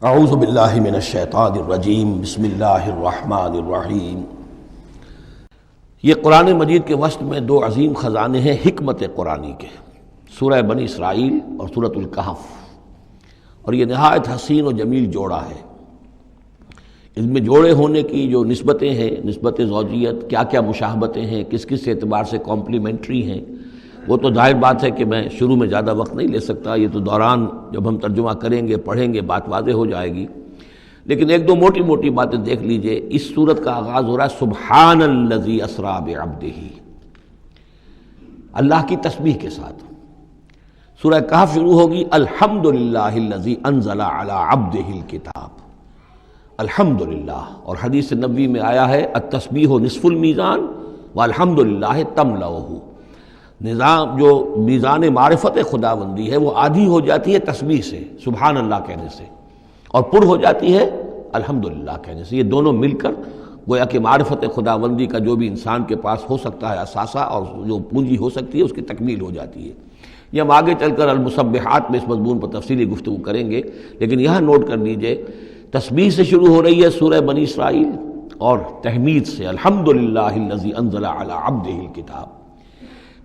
اعوذ باللہ من الشیطان الرجیم بسم اللہ الرحمن الرحیم۔ یہ قرآن مجید کے وسط میں دو عظیم خزانے ہیں حکمت قرآنی کے، سورہ بنی اسرائیل اور سورۃ الکہف، اور یہ نہایت حسین و جمیل جوڑا ہے۔ اس میں جوڑے ہونے کی جو نسبتیں ہیں، نسبت زوجیت، کیا کیا مشابہتیں ہیں، کس کس اعتبار سے کمپلیمنٹری ہیں، وہ تو ظاہر بات ہے کہ میں شروع میں زیادہ وقت نہیں لے سکتا، یہ تو دوران جب ہم ترجمہ کریں گے پڑھیں گے بات واضح ہو جائے گی، لیکن ایک دو موٹی موٹی باتیں دیکھ لیجئے۔ اس سورت کا آغاز ہو رہا ہے سبحان الذی اسریٰ بعبدہ، اللہ کی تسبیح کے ساتھ۔ سورہ کہف شروع ہوگی الحمدللہ الذی انزل علی عبدہ الکتاب، الحمدللہ، اور حدیث نبوی میں آیا ہے التسبیح نصف المیزان والحمدللہ تملؤہ، نظام جو میزان معرفت خداوندی ہے وہ آدھی ہو جاتی ہے تسبیح سے، سبحان اللہ کہنے سے، اور پر ہو جاتی ہے الحمدللہ کہنے سے۔ یہ دونوں مل کر گویا کہ معرفت خداوندی کا جو بھی انسان کے پاس ہو سکتا ہے اثاثہ اور جو پونجی ہو سکتی ہے اس کی تکمیل ہو جاتی ہے۔ یہ ہم آگے چل کر المسبحات میں اس مضمون پر تفصیلی گفتگو کریں گے، لیکن یہاں نوٹ کر لیجئے تسبیح سے شروع ہو رہی ہے سورہ بنی اسرائیل اور تحمید سے الحمدللہ الذی انزل علی عبدہ الکتاب۔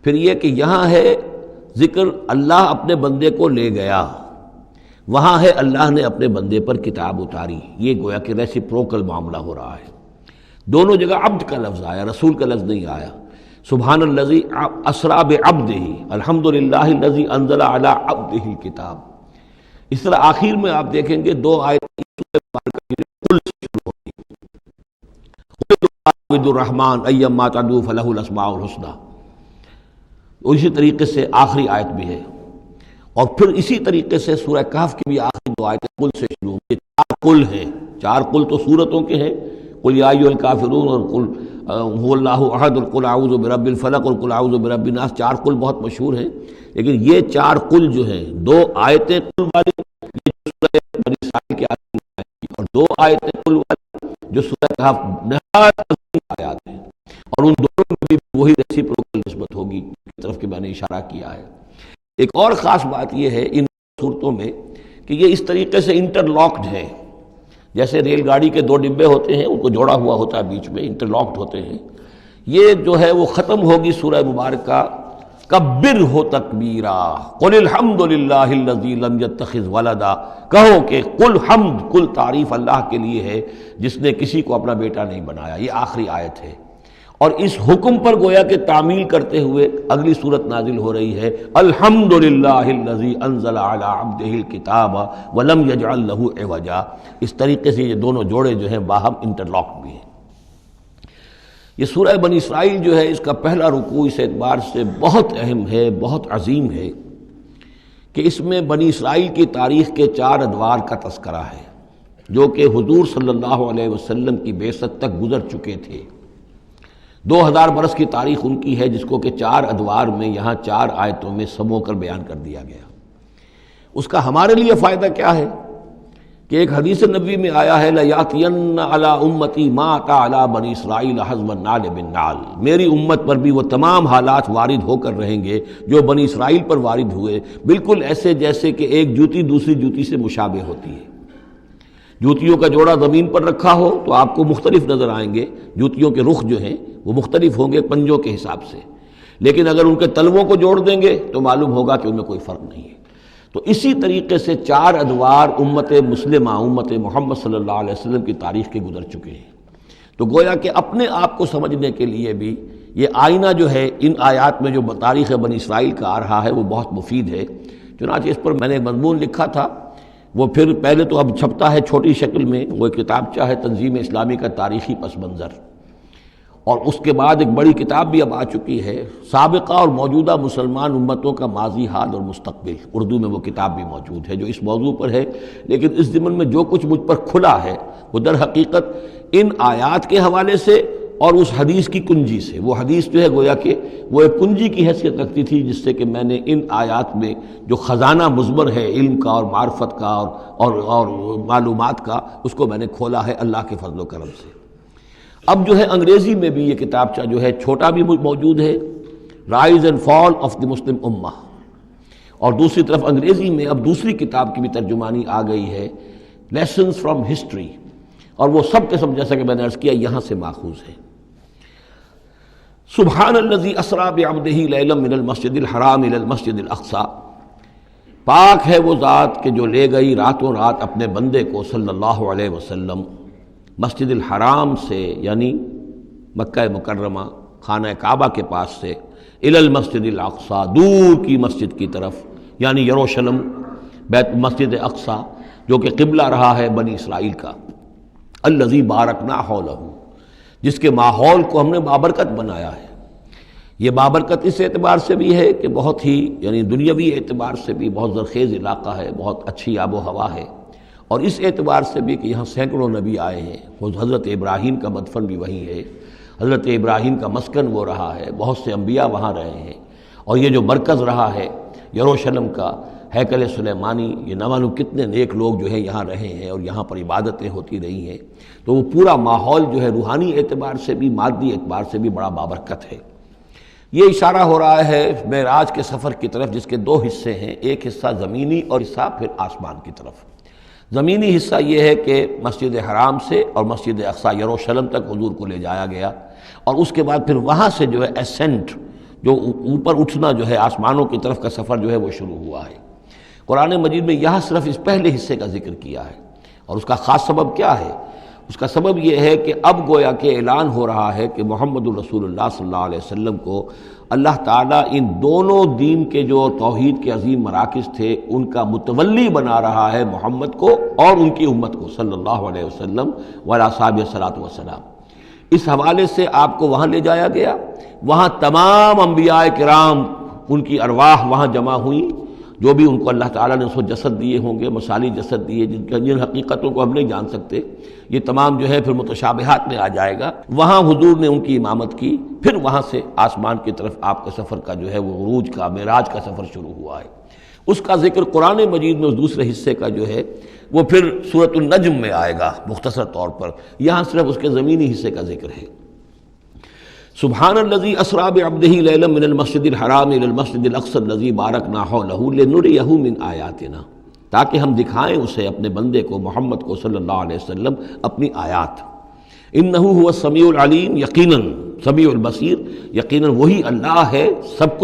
پھر یہ کہ یہاں ہے ذکر اللہ اپنے بندے کو لے گیا، وہاں ہے اللہ نے اپنے بندے پر کتاب اتاری، یہ گویا کہ ریسیپروکل معاملہ ہو رہا ہے۔ دونوں جگہ عبد کا لفظ آیا، رسول کا لفظ نہیں آیا۔ سبحان الذی اسریٰ بعبدہ، الحمدللہ الذی انزل علی عبدہ الکتاب۔ اس طرح آخر میں آپ دیکھیں گے دو آیتیں قل سے شروع ہوگی، قل الرحمن ایما تدعوا فلہ الاسماء الحسنی، اسی طریقے سے آخری آیت بھی ہے، اور پھر اسی طریقے سے سورہ کہف کی بھی آخری دو آیتیں قل سے شروع ہوئی۔ چار قل ہیں، چار قل تو سورتوں کے ہیں، قل یا ایھا الکافرون اور قل ھو اللہ احد اور قل اعوذ برب الفلق اور قل اعوذ برب الناس۔ چار قل بہت مشہور ہیں، لیکن یہ چار قل جو ہیں، دو آیتیں قل والی یہ سورہ بنی اسرائیل کی آیتیں، اور دو آیتیں قل والی جو سورہ کہف، نہایت عظیم آیات ہیں، اور ان دونوں میں بھی وہی ریسیپروکل نسبت ہوگی طرف کہ میں نے اشارہ کیا ہے۔ ایک اور خاص بات یہ ہے ان صورتوں میں کہ یہ اس طریقے سے انٹرلاکڈ ہے، جیسے ریل گاڑی کے دو ڈبے ہوتے ہیں، ان کو جوڑا ہوا ہوتا ہے بیچ میں، انٹرلاکڈ ہوتے ہیں۔ یہ جو ہے وہ ختم ہوگی سورہ مبارکہ کبرہ تکبیرا، قل الحمدللہ الذی لم یتخذ ولدا، کہو کہ قل حمد، کل تعریف اللہ کے لیے ہے جس نے کسی کو اپنا بیٹا نہیں بنایا۔ یہ آخری آیت ہے، اور اس حکم پر گویا کہ تعمیل کرتے ہوئے اگلی صورت نازل ہو رہی ہے الحمدللہ الذی انزل علی عبدہ الکتاب ولم یجعل لہ عوجا۔ اس طریقے سے یہ دونوں جوڑے جو ہیں باہم انٹرلاکڈ بھی ہیں۔ یہ سورہ بنی اسرائیل جو ہے اس کا پہلا رکوع اس اعتبار سے بہت اہم ہے، بہت عظیم ہے کہ اس میں بنی اسرائیل کی تاریخ کے چار ادوار کا تذکرہ ہے جو کہ حضور صلی اللہ علیہ وسلم کی بعثت تک گزر چکے تھے۔ 2000 برس کی تاریخ ان کی ہے جس کو کہ چار ادوار میں یہاں چار آیتوں میں سمو کر بیان کر دیا گیا۔ اس کا ہمارے لیے فائدہ کیا ہے کہ ایک حدیث نبوی میں آیا ہے لَيَأْتِيَنَّ عَلَىٰ أُمَّتِي مَا أَتَىٰ عَلَىٰ بَنِي إِسْرَائِيلَ حَزْوَ النَّعْلِ بِالنَّعْلِ، میری امت پر بھی وہ تمام حالات وارد ہو کر رہیں گے جو بنی اسرائیل پر وارد ہوئے، بالکل ایسے جیسے کہ ایک جوتی دوسری جوتی سے مشابہ ہوتی ہے۔ جوتیوں کا جوڑا زمین پر رکھا ہو تو آپ کو مختلف نظر آئیں گے، جوتیوں کے رخ جو ہیں وہ مختلف ہوں گے پنجوں کے حساب سے، لیکن اگر ان کے تلووں کو جوڑ دیں گے تو معلوم ہوگا کہ ان میں کوئی فرق نہیں ہے۔ تو اسی طریقے سے چار ادوار امت مسلمہ، امت محمد صلی اللہ علیہ وسلم کی تاریخ کے گزر چکے ہیں۔ تو گویا کہ اپنے آپ کو سمجھنے کے لیے بھی یہ آئینہ جو ہے ان آیات میں جو تاریخ بنی اسرائیل کا آ رہا ہے وہ بہت مفید ہے۔ چنانچہ اس پر میں نے ایک مضمون لکھا تھا، وہ پھر پہلے تو اب چھپتا ہے چھوٹی شکل میں، وہ کتابچہ ہے تنظیم اسلامی کا تاریخی پس منظر، اور اس کے بعد ایک بڑی کتاب بھی اب آ چکی ہے سابقہ اور موجودہ مسلمان امتوں کا ماضی، حال اور مستقبل، اردو میں وہ کتاب بھی موجود ہے جو اس موضوع پر ہے۔ لیکن اس ضمن میں جو کچھ مجھ پر کھلا ہے وہ در حقیقت ان آیات کے حوالے سے اور اس حدیث کی کنجی سے، وہ حدیث جو ہے گویا کہ وہ ایک کنجی کی حیثیت رکھتی تھی جس سے کہ میں نے ان آیات میں جو خزانہ مضمر ہے علم کا اور معرفت کا اور معلومات کا، اس کو میں نے کھولا ہے اللہ کے فضل و کرم سے۔ اب جو ہے انگریزی میں بھی یہ کتابچہ جو ہے چھوٹا بھی موجود ہے، rise and fall of the Muslim امہ، اور دوسری طرف انگریزی میں اب دوسری کتاب کی بھی ترجمانی آ گئی ہے لیسنز فرام ہسٹری، اور وہ سب کے سب جیسا کہ میں نے عرض کیا یہاں سے ماخوذ ہے۔ سبحان الذی اسری بعبدہ لیلا من المسجد الحرام الی المسجد الاقصی، پاک ہے وہ ذات کہ جو لے گئی راتوں رات اپنے بندے کو صلی اللہ علیہ وسلم مسجد الحرام سے، یعنی مکہ مکرمہ خانہ کعبہ کے پاس سے، الی المسجد الاقصی، دور کی مسجد کی طرف، یعنی یروشلم بیت مسجد اقصی جو کہ قبلہ رہا ہے بنی اسرائیل کا، الذی بارکنا حولہ، جس کے ماحول کو ہم نے بابرکت بنایا ہے۔ یہ بابرکت اس اعتبار سے بھی ہے کہ بہت ہی یعنی دنیاوی اعتبار سے بھی بہت زرخیز علاقہ ہے، بہت اچھی آب و ہوا ہے، اور اس اعتبار سے بھی کہ یہاں سینکڑوں نبی آئے ہیں، وہ حضرت ابراہیم کا مدفن بھی وہیں ہے، حضرت ابراہیم کا مسکن وہ رہا ہے، بہت سے انبیاء وہاں رہے ہیں، اور یہ جو مرکز رہا ہے یروشلم کا ہیکل سلیمانی، یہ نہ معلوم کتنے نیک لوگ جو ہے یہاں رہے ہیں اور یہاں پر عبادتیں ہوتی رہی ہیں، تو وہ پورا ماحول جو ہے روحانی اعتبار سے بھی مادی اعتبار سے بھی بڑا بابرکت ہے۔ یہ اشارہ ہو رہا ہے معراج کے سفر کی طرف، جس کے دو حصے ہیں، ایک حصہ زمینی اور حصہ پھر آسمان کی طرف۔ زمینی حصہ یہ ہے کہ مسجد حرام سے اور مسجد اقصی یروشلم تک حضور کو لے جایا گیا، اور اس کے بعد پھر وہاں سے جو ہے اسینٹ، جو اوپر اٹھنا جو ہے آسمانوں کی طرف کا سفر جو ہے وہ شروع ہوا ہے۔ قرآن مجید میں یہاں صرف اس پہلے حصے کا ذکر کیا ہے، اور اس کا خاص سبب کیا ہے؟ اس کا سبب یہ ہے کہ اب گویا کہ اعلان ہو رہا ہے کہ محمد الرسول اللہ صلی اللہ علیہ وسلم کو اللہ تعالیٰ ان دونوں دین کے جو توحید کے عظیم مراکز تھے ان کا متولی بنا رہا ہے، محمد کو اور ان کی امت کو صلی اللہ علیہ وسلم وعلی اصحابہ الصلاۃ والسلام۔ اس حوالے سے آپ کو وہاں لے جایا گیا، وہاں تمام انبیاء کرام ان کی ارواح وہاں جمع ہوئیں، جو بھی ان کو اللہ تعالیٰ نے اس کو جسد دیے ہوں گے، مثالی جسد دیے جن حقیقتوں کو ہم نہیں جان سکتے، یہ تمام جو ہے پھر متشابہات میں آ جائے گا۔ وہاں حضور نے ان کی امامت کی، پھر وہاں سے آسمان کی طرف آپ کے سفر کا جو ہے وہ عروج کا معراج کا سفر شروع ہوا ہے۔ اس کا ذکر قرآن مجید میں اس دوسرے حصے کا جو ہے وہ پھر سورۃ النجم میں آئے گا مختصر طور پر، یہاں صرف اس کے زمینی حصے کا ذکر ہے۔ سبحان الذی اسری بعبدہ لیلا من المسجد الحرام الی المسجد الاقصی الذی بارکنا حولہ لنریہ من آیاتنا، تاکہ ہم دکھائیں اسے اپنے بندے کو محمد کو صلی اللہ علیہ وسلم اپنی آیات۔ انہ هو السمیع العلیم، یقیناً سمیع البصیر، یقیناً وہی اللہ ہے سب کچھ